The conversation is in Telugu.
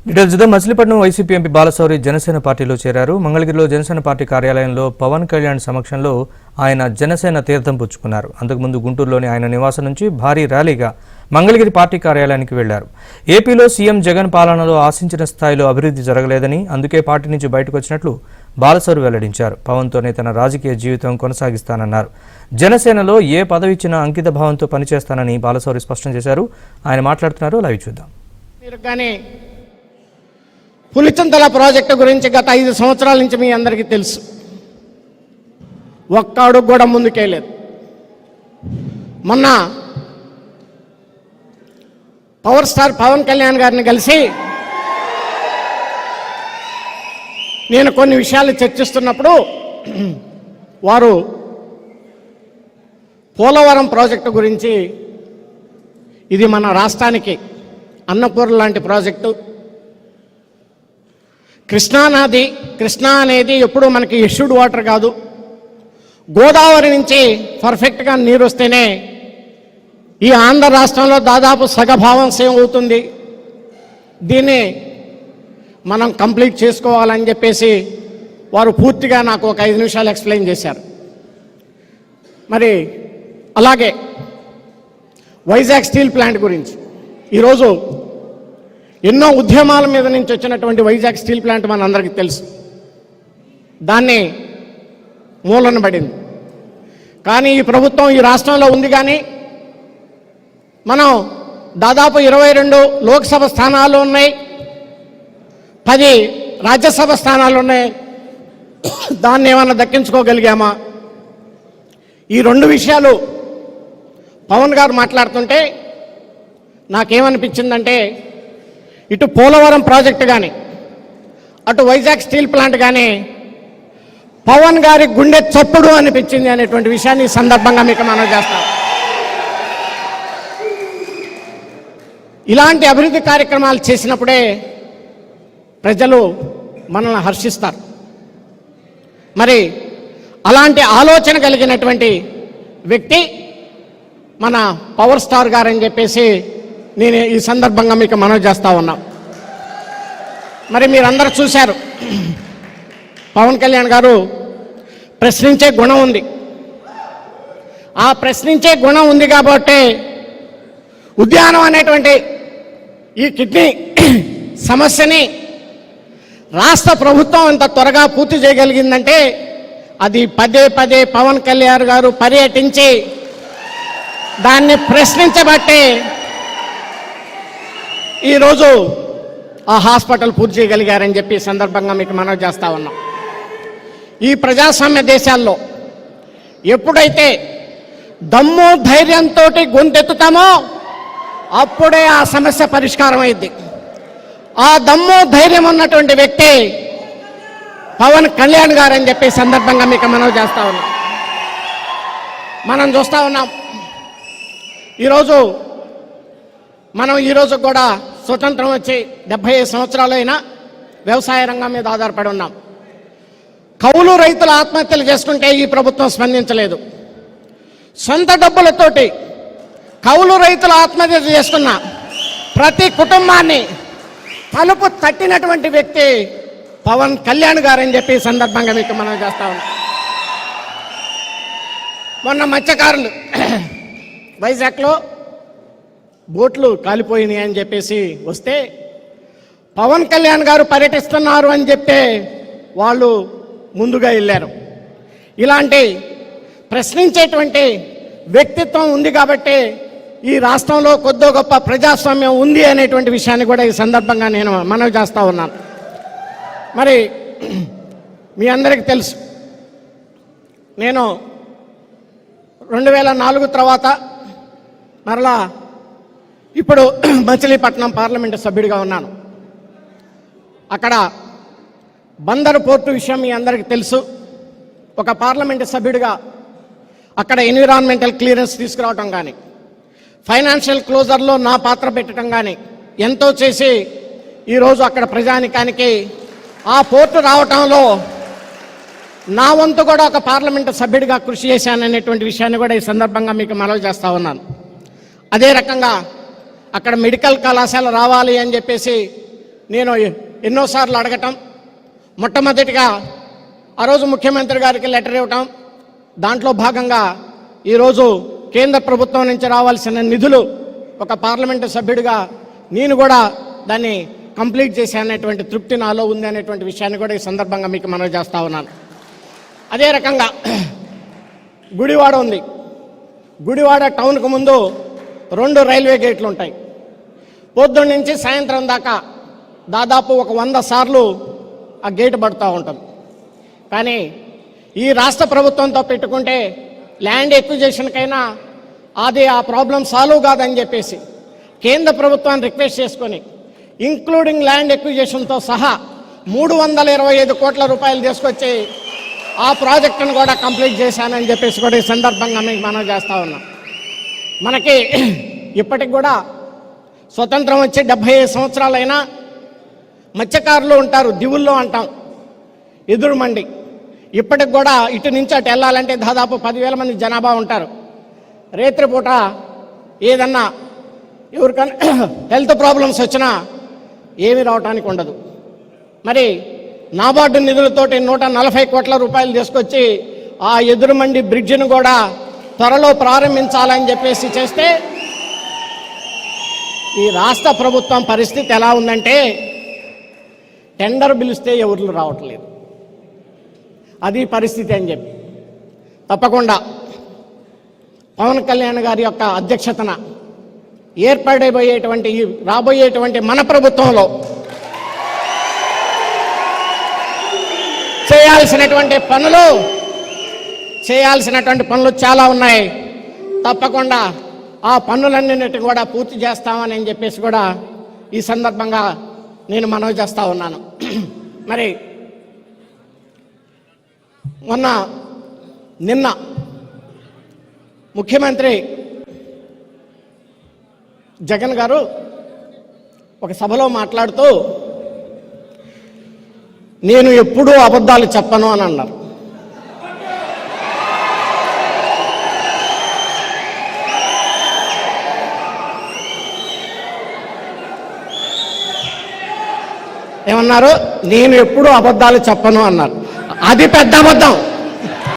మచిలీపట్నం వైసీపీ ఎంపీ బాలశౌరి జనసేన పార్టీలో చేరారు. మంగళగిరిలో జనసేన పార్టీ కార్యాలయంలో పవన్ కళ్యాణ్ సమక్షంలో ఆయన జనసేన తీర్థం పుచ్చుకున్నారు. అంతకుముందు గుంటూరులోని ఆయన నివాసం నుంచి భారీ ర్యాలీగా మంగళగిరి పార్టీ కార్యాలయానికి వెళ్లారు. ఏపీలో సీఎం జగన్ పాలనలో ఆశించిన స్థాయిలో అభివృద్ధి జరగలేదని, అందుకే పార్టీ నుంచి బయటకు వచ్చినట్లు బాలశౌరి వెల్లడించారు. పవన్తోనే తన రాజకీయ జీవితం కొనసాగిస్తానన్నారు. జనసేనలో ఏ పదవి ఇచ్చినా అంకిత భావంతో పనిచేస్తానని బాలశౌరి స్పష్టం చేశారు. ఆయన మాట్లాడుతున్నారు, లైవ్ చూద్దాం. పులిచింతల ప్రాజెక్టు గురించి గత 5 సంవత్సరాల నుంచి మీ అందరికీ తెలుసు. ఒక్క అడుగు కూడా ముందుకేయలేదు. మొన్న పవర్ స్టార్ పవన్ కళ్యాణ్ గారిని కలిసి నేను కొన్ని విషయాలు చర్చిస్తున్నప్పుడు వారు పోలవరం ప్రాజెక్టు గురించి, ఇది మన రాష్ట్రానికి అన్నపూర్ణ లాంటి ప్రాజెక్టు, కృష్ణానది, కృష్ణా అనేది ఎప్పుడూ మనకి ఇష్యూడ్ వాటర్ కాదు, గోదావరి నుంచి పర్ఫెక్ట్గా నీరు వస్తేనే ఈ ఆంధ్ర రాష్ట్రంలో దాదాపు సగభావం సేవ్ అవుతుంది, దీన్ని మనం కంప్లీట్ చేసుకోవాలని చెప్పేసి వారు పూర్తిగా నాకు ఒక 5 నిమిషాలు ఎక్స్ప్లెయిన్ చేశారు. మరి అలాగే వైజాగ్ స్టీల్ ప్లాంట్ గురించి ఈరోజు ఎన్నో ఉద్యమాల మీద నుంచి వచ్చినటువంటి వైజాగ్ స్టీల్ ప్లాంట్ మన అందరికీ తెలుసు. దాన్ని మూలన పడింది. కానీ ఈ ప్రభుత్వం ఈ రాష్ట్రంలో ఉంది. కానీ మనం దాదాపు 22 లోక్సభ స్థానాలు ఉన్నాయి, 10 రాజ్యసభ స్థానాలు ఉన్నాయి. దాన్ని ఏమన్నా దక్కించుకోగలిగామా? ఈ 2 విషయాలు పవన్ గారు మాట్లాడుతుంటే నాకేమనిపించిందంటే, ఇటు పోలవరం ప్రాజెక్టు కానీ అటు వైజాగ్ స్టీల్ ప్లాంట్ కానీ పవన్ గారి గుండె చప్పుడు అనిపించింది అనేటువంటి విషయాన్ని ఈ సందర్భంగా మీకు మనం చేస్తాం. ఇలాంటి అభివృద్ధి కార్యక్రమాలు చేసినప్పుడే ప్రజలు మనల్ని హర్షిస్తారు. మరి అలాంటి ఆలోచన కలిగినటువంటి వ్యక్తి మన పవర్ స్టార్ గారని చెప్పేసి నేను ఈ సందర్భంగా మీకు మనవి చేస్తా ఉన్నా. మరి మీరందరూ చూశారు, పవన్ కళ్యాణ్ గారు ప్రశ్నించే గుణం ఉంది. ఆ ప్రశ్నించే గుణం ఉంది కాబట్టి ఉద్యానం అనేటువంటి ఈ కిడ్నీ సమస్యని రాష్ట్ర ప్రభుత్వం ఇంత త్వరగా పూర్తి చేయగలిగిందంటే అది పదే పవన్ కళ్యాణ్ గారు పర్యటించి దాన్ని ప్రశ్నించబట్టే ఈరోజు ఆ హాస్పిటల్ పూర్తి చేయగలిగారని చెప్పి సందర్భంగా మీకు మనవి చేస్తా ఉన్నాం. ఈ ప్రజాస్వామ్య దేశాల్లో ఎప్పుడైతే దమ్ము ధైర్యంతో గొంతెత్తుతామో అప్పుడే ఆ సమస్య పరిష్కారం అయింది. ఆ దమ్ము ధైర్యం ఉన్నటువంటి వ్యక్తి పవన్ కళ్యాణ్ గారు అని చెప్పి సందర్భంగా మీకు మనవి చేస్తా ఉన్నాం. మనం చూస్తూ ఉన్నాం, ఈరోజు కూడా స్వతంత్రం వచ్చి 75 సంవత్సరాలైనా వ్యవసాయ రంగం మీద ఆధారపడి ఉన్నాం. కౌలు రైతుల ఆత్మహత్యలు చేసుకుంటే ఈ ప్రభుత్వం స్పందించలేదు. సొంత డబ్బులతోటి కౌలు రైతుల ఆత్మహత్య చేసుకున్న ప్రతి కుటుంబాన్ని తలుపు తట్టినటువంటి వ్యక్తి పవన్ కళ్యాణ్ గారని చెప్పి సందర్భంగా మీకు మనం చేస్తా ఉన్నాం. మొన్న మత్స్యకారులు వైజాగ్లో బోట్లు కాలిపోయినాయి అని చెప్పేసి వస్తే పవన్ కళ్యాణ్ గారు పర్యటిస్తున్నారు అని చెప్తే వాళ్ళు ముందుగా వెళ్ళారు. ఇలాంటి ప్రశ్నించేటువంటి వ్యక్తిత్వం ఉంది కాబట్టి ఈ రాష్ట్రంలో కొద్దో గొప్ప ప్రజాస్వామ్యం ఉంది అనేటువంటి విషయాన్ని కూడా ఈ సందర్భంగా నేను మనవి చేస్తూ ఉన్నాను. మరి మీ అందరికీ తెలుసు, నేను 2004 తర్వాత మరలా ఇప్పుడు మచిలీపట్నం పార్లమెంటు సభ్యుడిగా ఉన్నాను. అక్కడ బందరు పోర్టు విషయం మీ అందరికీ తెలుసు. ఒక పార్లమెంటు సభ్యుడిగా అక్కడ ఎన్విరాన్మెంటల్ క్లియరెన్స్ తీసుకురావటం కానీ, ఫైనాన్షియల్ క్లోజర్లో నా పాత్ర పెట్టడం కానీ ఎంతో చేసి ఈరోజు అక్కడ ప్రజానికానికి ఆ పోర్టు రావటంలో నా వంతు కూడా ఒక పార్లమెంటు సభ్యుడిగా కృషి చేశాననేటువంటి విషయాన్ని కూడా ఈ సందర్భంగా మీకు మనవి చేస్తా ఉన్నాను. అదే రకంగా అక్కడ మెడికల్ కళాశాల రావాలి అని చెప్పేసి నేను ఎన్నోసార్లు అడగటం, మొట్టమొదటిగా ఆ రోజు ముఖ్యమంత్రి గారికి లెటర్ ఇవ్వటం, దాంట్లో భాగంగా ఈరోజు కేంద్ర ప్రభుత్వం నుంచి రావాల్సిన నిధులు ఒక పార్లమెంటు సభ్యుడిగా నేను కూడా దాన్ని కంప్లీట్ చేశాననేటువంటి తృప్తి నాలో ఉంది అనేటువంటి విషయాన్ని కూడా ఈ సందర్భంగా మీకు మనవి చేస్తా ఉన్నాను. అదే రకంగా గుడివాడ ఉంది. గుడివాడ టౌన్కు ముందు 2 రైల్వే గేట్లు ఉంటాయి. పొద్దున్న నుంచి సాయంత్రం దాకా దాదాపు ఒక 100 సార్లు ఆ గేటు పడుతూ ఉంటుంది. కానీ ఈ రాష్ట్ర ప్రభుత్వంతో పెట్టుకుంటే ల్యాండ్ ఎక్విజిషన్కైనా అది ఆ ప్రాబ్లం సాల్వ్ కాదని చెప్పేసి కేంద్ర ప్రభుత్వాన్ని రిక్వెస్ట్ చేసుకొని ఇంక్లూడింగ్ ల్యాండ్ ఎక్విజిషన్తో సహా 325 కోట్ల రూపాయలు తీసుకొచ్చి ఆ ప్రాజెక్టును కూడా కంప్లీట్ చేశానని చెప్పేసి కూడా ఈ సందర్భంగా మీకు మనం చేస్తూ ఉన్నాం. మనకి ఇప్పటికి కూడా స్వతంత్రం వచ్చి 75 సంవత్సరాలైనా మత్స్యకారులు ఉంటారు, దివుల్లో అంటాం, ఎదురు మండి. ఇప్పటికి కూడా ఇటు నుంచి అటు వెళ్ళాలంటే దాదాపు 10,000 మంది జనాభా ఉంటారు. రేత్రిపూట ఏదన్నా ఎవరికైనా హెల్త్ ప్రాబ్లమ్స్ వచ్చినా ఏమీ రావటానికి ఉండదు. మరి నాబార్డు నిధులతోటి 140 కోట్ల రూపాయలు తీసుకొచ్చి ఆ ఎదురుమండి బ్రిడ్జిను కూడా త్వరలో ప్రారంభించాలని చెప్పేసి చేస్తే ఈ రాష్ట్ర ప్రభుత్వం పరిస్థితి ఎలా ఉందంటే టెండర్ పిలిస్తే ఎవరు రావట్లేదు, అది పరిస్థితి అని చెప్పి తప్పకుండా పవన్ కళ్యాణ్ గారి యొక్క అధ్యక్షతన ఏర్పడబోయేటువంటి రాబోయేటువంటి మన ప్రభుత్వంలో చేయాల్సినటువంటి పనులు చాలా ఉన్నాయి. తప్పకుండా ఆ పనులన్నింటినీ కూడా పూర్తి చేస్తామని చెప్పేసి కూడా ఈ సందర్భంగా నేను మనవి చేస్తూ ఉన్నాను. మరి నిన్న ముఖ్యమంత్రి జగన్ గారు ఒక సభలో మాట్లాడుతూ నేను ఎప్పుడూ అబద్ధాలు చెప్పను అని అన్నారు. ఏమన్నారు? నేను ఎప్పుడూ అబద్ధాలు చెప్పను అన్నారు. అది పెద్ద అబద్ధం.